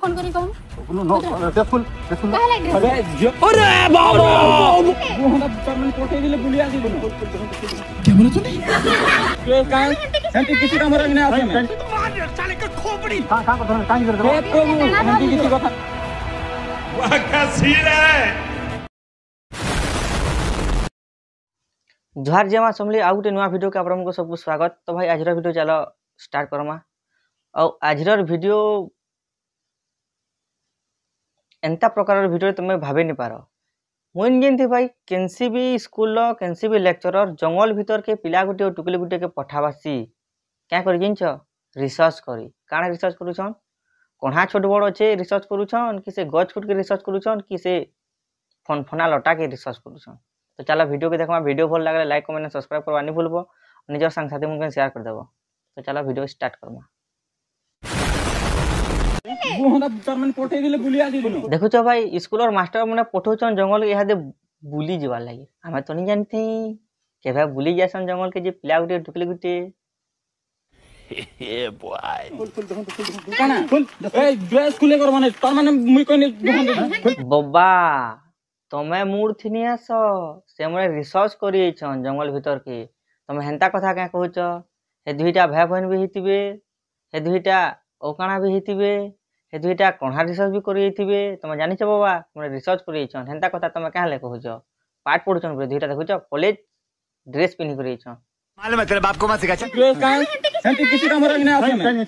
Phone करी कहूं no no tasteful काहे लाग अरे अरे बाबा वो हमरा टर्मिनल कोठे दिले बुलिया दी बनो क्या बोला तूने के का हंती किसी का मरा नहीं आसे में मार साले का खोपड़ी कहां कर दो हे प्रभु हंती किसी कथा वाह क्या सीन है। जुहार जमा समली आउ गोटे नुआ वीडियो के आपको सबको स्वागत। तो भाई आज वीडियो चलो स्टार्ट करमा। और आज वीडियो एंता प्रकार वीडियो तुम्हें भाभी नहीं पार। मुझे जानती भाई केनसी भी स्कूल केनसी भी लेक्चरर जंगल भीतर के पिला गुटे और टुकली गुटे के पठाबासी क्या कर रिसर्च करी काଣା रिसर्च करुछन कणा छोट बड़ अच्छे रिसर्च करुछन कि से गछ फुट के रिसर्च करुछन कि से फनफना लटा के रिसर्च करुछन। तो चलो वीडियो के देखा वीडियो भल लगे लाइक कमेंट सब्सक्राइब करवा नहीं भूलब निजर संग साथी मुझे शेयर कर देव। तो चलो वीडियो स्टार्ट करमा। वो हमरा टर्मिनल कोठे दिले बुलिया दी बनो देखो तो भाई स्कूल और मास्टर मैंने पठौछन जंगल के इहादे बुली जीवार लगे हमें तो नहीं जानती के भाई बुली जासन जंगल के जे पिला गुटे टुकली गुटे ए बॉय काना ए ड्रेस खुले कर माने टर्मिनल मुई कोनी बब्बा तमे मूड थिनी आस से हमरे रिसर्च करी छन जंगल भीतर के तमे हेंता कथा क्या कहूछ हे दुईटा भाई बहन भी हितिबे हे दुईटा ओकाणा भी हितिबे हे दुईटा कणा रिसर्च भी करी हितिबे तमे जानि छ बाबा हमरे रिसर्च करी छन हेंता कथा तमे काहे ले कहूछ पाठ पढुछन बे दुईटा देखुछ कॉलेज ड्रेस पिनी करी छन मालूम है तेरे बाप को मत सिखा ड्रेस का हंती किसी का मरा नहीं आसे में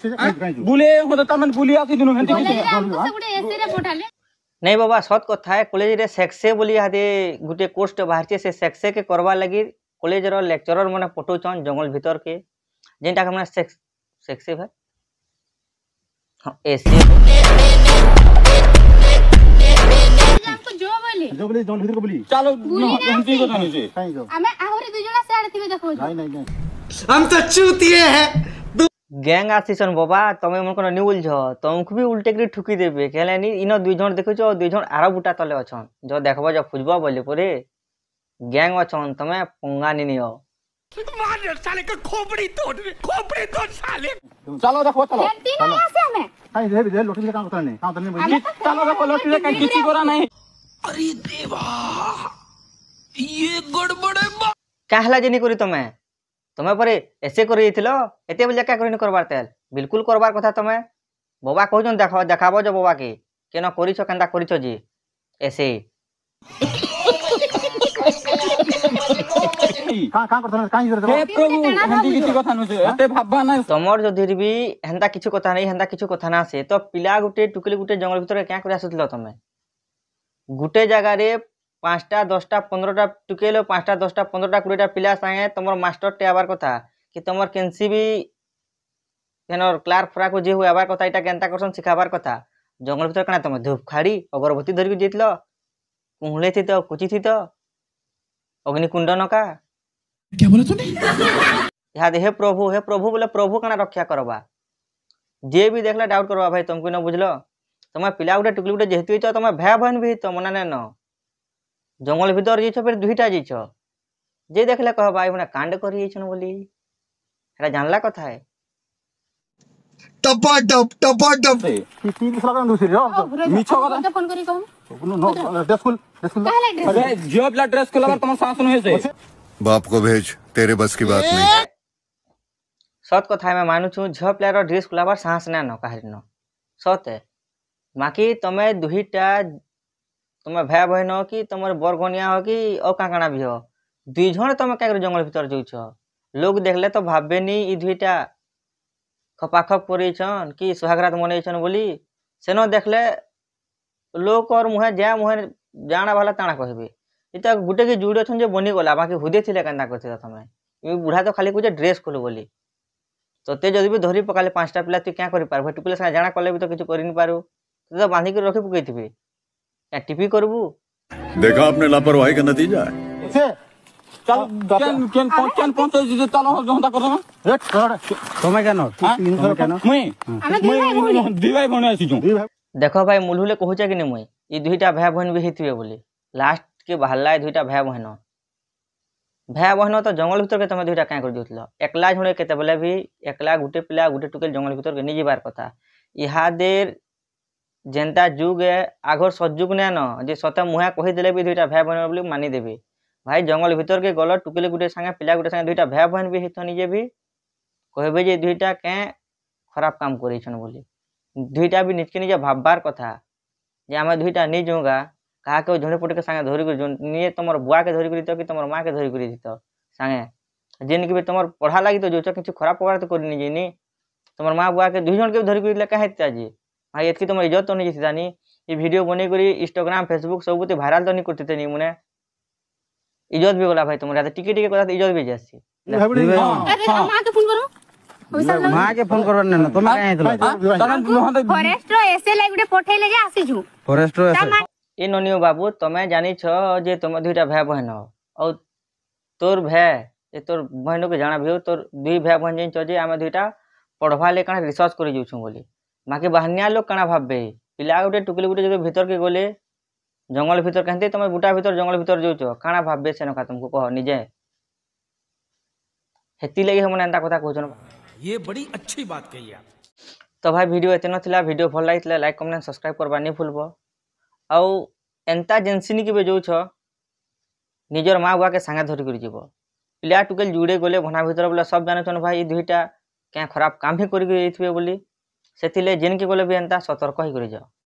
बुले हो तो टर्मिनल बुलिया दी दिनु हंती किसी से गुटे एसी रे पठाले नहीं बाबा सत कथा है कॉलेज रे सेक्से बोली हादे गुटे कोर्स बाहर से सेक्से के करवा लगी कॉलेज रो लेक्चरर माने पठौछन जंगल भीतर के जेंटा हमने सेक्से भाई हां एसी हमको जो बोले जंगल भीतर को बोली चलो हंती को जानि से हमें आहुरी दुई जना से आड़थिबे देखो नहीं हम तो चूतिए हैं गैंग आसीसन बाबा तमे मन कोन न्यूल छ तुमको भी उल्टे करी ठुकी देबे केले नी इनो दुई जण देखो छ दुई जण आरा बुटा तले अछन जो देखबो जो फुजबा बोले परे गैंग अछन तमे पंगा नी नियो मार साले का खोपड़ी तोड़ साले चलो देखो चलो एंटी ना आसे हमें हां दे लोटी काम करने बोली चलो देखो लौटी का किसी कोरा नहीं अरे देवा ये गड़बड़ है काहला जनी करी तमे परे ऐसे करी थिलो एते बोल क्या करी करबार तेल बिल्कुल करबार कथा तमे बाबा कहजन देखाबो जो बाबा के केना करी छ केंदा करी छ जी ऐसे कहां कर हे प्रभु हंती किसी कथा न से एते भाबा ना तमर जदिर भी हेंदा किछु कथा नहीं हेंदा किछु कथा ना से तो पिला गुटे टुकली गुटे जंगल भीतर क्या करी आसुतलो तमे गुटे जगह रे 5टा 10टा 15टा टुकेलो 5टा 10टा 15टा 20टा पिला संगे तमर मास्टर टे आबार कथा कि तमर केनसी भी केनर क्लार्क फ्रा को जे हुए आबार कथा इटा केनता करसन सिखाबार कथा जंगल भीतर कना तमे धूप खाड़ी अगरबत्ती धरि के जेतलो कुहले थी तो कुची थी तो अग्निकुंड नका क्या बोला तूने याद हे प्रभु बोले प्रभु कना रक्षा करबा जे भी देखला डाउट करबा भाई तुमको न बुझलो तमे पिला गुटे टुकली गुटे जेहेतु छ तमे भाई बहन भी तो मना ने न जंगल भीतर जे छ फिर दुईटा जे छ जे देखले कह भाई मने कांड करी छन बोली एरा जानला कथा है टपा टप तीन सला दूसरी रो मिछो कथा फोन करी कहूं नो टेस्टफुल काहे लाग अरे जो ब्लड ड्रेस को लगा तुम सांस नहीं से बाप को भेज तेरे बस की बात नहीं सत कथा मैं मानु छु झ प्लेयर ड्रेस खुलाबार साहस ना न काहे न सत है माकी तमे दुईटा तमे भाई बहन हो कि तमर बरगनिया हो कि ओ काकाना भी हो दुई जण तमे का जंगल भीतर जाउ छ लोग देखले तो भाबे नी ई दुईटा खपाखप करे छन कि सुहागरात मने छन बोली सेनो देखले लोग और मुहे जा मुहे जाना वाला ताना कहबे इता गुटे के जुड़े छन जे बनी गला बाकी हुदे थिले कांदा करथे तमे ई बुढ़ा तो खाली कुछ ड्रेस खोलो बोली तो ते जदी भी धरी पकाले 5टा पिला तू क्या करि पारबो टुकले सा जाना कले भी तो किछ करि नि पारू तो बांधी के रखि पकैथिबे क्या टीपी करबू देखा आपने लापरवाही का नतीजा है चल केन चलो जोंता करो तमे केन तीन केन मैं दी भाई बने आसी छु देखो भाई मुलहुले कहूचे कि नहीं मुई ई दुईटा भाई बहन भी हिथिबे बोली लास्ट के बहल्ला दुईटा भाई बहन तो जंगल भीतर के तमे दुईटा क्या कर दिउतलो एकला झुणे केते बेले भी एकला गुटे पिला गुटे टुकेल जंगल भीतर के नि जिबार कथा इहादेर ଯେନ୍ତା ଯୁଗ ଆଗର ସତଯୁଗ ନାଇଁ ନ ଯେ ସତେ ମୁହେଁ କହିଦେଲେ ବି ଦୁଇଟା ଭାଇ ଭଉଣୀ ବୋଲି ମାନିଦେବେ ଭାଇ ଜଙ୍ଗଲ ଭିତରକେ ଗଲ ଟୁକେଲି ଗୁଟେ ସାଙ୍ଗେ ପିଲା ଗୁଟେ ସାଙ୍ଗେ ଦୁଇଟା ଭାଇ ଭଉଣୀ ବି ହେଇଥ ନିଜେ ବି କହିବେ ଯେ ଦୁଇଟା କେଁ ଖରାପ କାମ କରେଇଛନ୍ ବୋଲି ଦୁଇଟା ବି ନିଜକେ ନିଜେ ଭାବବାର କଥା ଯେ ଆମେ ଦୁଇଟା ନେଇ ଯାଉଁଗା କାହାକେ ଝଣ୍ଡେ ପଟକେ ସାଙ୍ଗେ ଧରିକରି ନିଏ ତମର ବୁଆକେ ଧରିକରି ଦିତ କି ତମର ମାକେ ଧରିକରି ଦିତ ସାଙ୍ଗେ ଯେନ୍କି ବି ତମର ପଢ଼ା ଲାଗି ତ ଯାଉଛ କିଛି ଖରାପ ପଢ଼ା ତ କରିନି ଯାଇନି ତମର ମା ବୁଆକେ ଦୁଇ ଜଣକେ ବି ଧରିକରି ଦିଲେ କାଁ ହେତା ଯେ ଭାଇ ଏତ୍କି ତମର ଇଜ୍ଜତ ତ ନେଇ ଯାଇଥାନି ଏ ଭିଡ଼ିଓ ବନେଇକରି ଇନ୍ଷ୍ଟାଗ୍ରାମ ଫେସବୁକ୍ ସବୁତେ ଭାଇରାଲ ତ ନେଇ କରିତେ ନି ମୁନେ इज्जत भी गला भाई तुम टिके टिके कथा इज्जत भी जासी माँ के फोन करो माँ के फोन करवार नहीं तुम कहीं आइतलो फॉरेस्ट रो ऐसे लाइक गुटे पठेले जे आसी छु फॉरेस्ट रो ऐसे ए ननियो बाबू तमे जानी छ जे तुम दुईटा भाई बहन हो और तोर भाई ए तोर बहन के जाना भी हो तोर दुई भाई बहन जाइन छ जे आमे दुईटा पढ़वा ले काना रिसर्च करि जाउ छु बोली माके बहनिया लोग काना भाबबे पिला गुटे टुकली गुटे जब भीतर के गले जंगल भीतर कहते तुम बुटा भीतर जंगल भीतर जाउछ काना भाबबे से नका तुमको कह निजे हेती लगी हम एंता कथा कहछन ये बड़ी अच्छी बात कही आप तो भाई वीडियो एते नथिला वीडियो भल लागितले लाइक कमेंट सब्सक्राइब करबा नहीं भूलबो आउ एंता जेंसिनी के बे जाउछ निजर माँ बुआ के संगे धरि करि जीवो पिला टुकेल जुड़े गले भना भीतर बोले सब जाने छन भाई दुईटा क्या खराब काम ही करि थिबे बोली सेतिले जेन के गले भी एंता सतर्क ही करि जाओ।